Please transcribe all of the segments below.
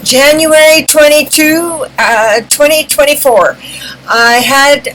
January 22, 2024. I had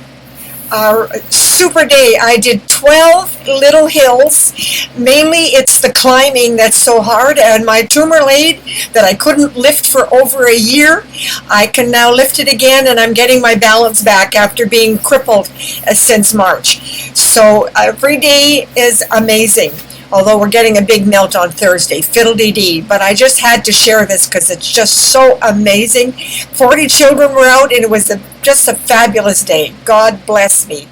a super day. I did 12 little hills. Mainly it's the climbing that's so hard, and my tumor laid that I couldn't lift for over a year. I can now lift it again, and I'm getting my balance back after being crippled since March. So every day is amazing. Although we're getting a big melt on Thursday, fiddle-dee-dee. But I just had to share this because it's just so amazing. 40 children were out, and it was just a fabulous day. God bless me.